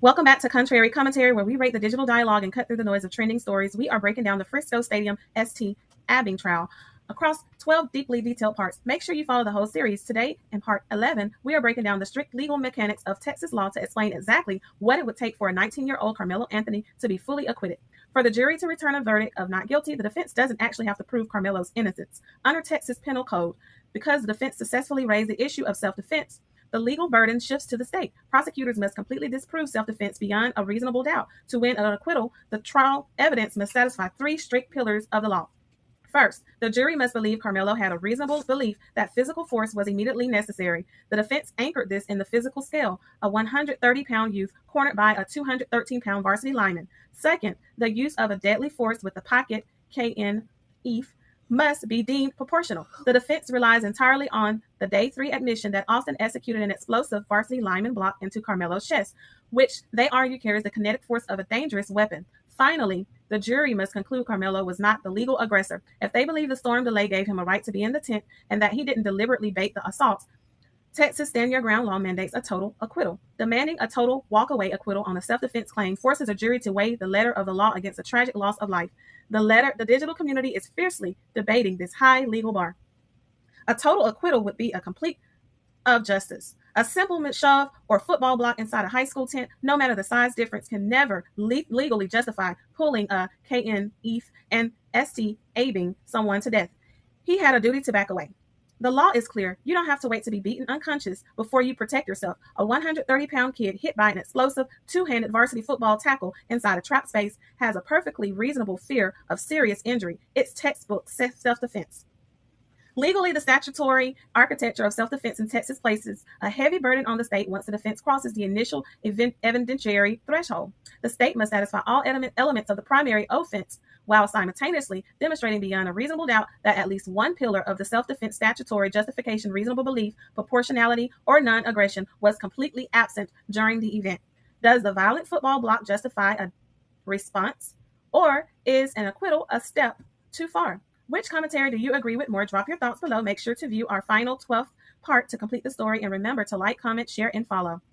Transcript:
Welcome back to Contrary Commentary, where we rate the digital dialogue and cut through the noise of trending stories. We are breaking down the Frisco Stadium St. Abbing trial across 12 deeply detailed parts. Make sure you follow the whole series. Today, in part 11, we are breaking down the strict legal mechanics of Texas law to explain exactly what it would take for a 19-year-old Karmelo Anthony to be fully acquitted. For the jury to return a verdict of not guilty, the defense doesn't actually have to prove Karmelo's innocence. Under Texas Penal Code, because the defense successfully raised the issue of self-defense, the legal burden shifts to the state. Prosecutors must completely disprove self-defense beyond a reasonable doubt. To win an acquittal, the trial evidence must satisfy three strict pillars of the law. First, the jury must believe Karmelo had a reasonable belief that physical force was immediately necessary. The defense anchored this in the physical scale, a 130-pound youth cornered by a 213-pound varsity lineman. Second, the use of a deadly force with the pocket, KN-EF, must be deemed proportional. The defense relies entirely on the day 3 admission that Austin executed an explosive varsity lineman block into Karmelo's chest, which they argue carries the kinetic force of a dangerous weapon. Finally, the jury must conclude Karmelo was not the legal aggressor. If they believe the storm delay gave him a right to be in the tent and that he didn't deliberately bait the assault, Texas Stand Your Ground law mandates a total acquittal. Demanding a total walk-away acquittal on a self-defense claim forces a jury to weigh the letter of the law against a tragic loss of life. The digital community is fiercely debating this high legal bar. A total acquittal would be a complete of justice. A simple shove or football block inside a high school tent, no matter the size difference, can never legally justify pulling a KN-EF and St. Abbing someone to death. He had a duty to back away. The law is clear. You don't have to wait to be beaten unconscious before you protect yourself. A 130-pound kid hit by an explosive two-handed varsity football tackle inside a trap space has a perfectly reasonable fear of serious injury. It's textbook self-defense. Legally, the statutory architecture of self-defense in Texas places a heavy burden on the state once the defense crosses the initial evidentiary threshold. The state must satisfy all elements of the primary offense while simultaneously demonstrating beyond a reasonable doubt that at least one pillar of the self-defense statutory justification, reasonable belief, proportionality, or non-aggression was completely absent during the event. Does the violent football block justify a response, or is an acquittal a step too far? Which commentary do you agree with more? Drop your thoughts below. Make sure to view our final 12th part to complete the story, and remember to like, comment, share, and follow.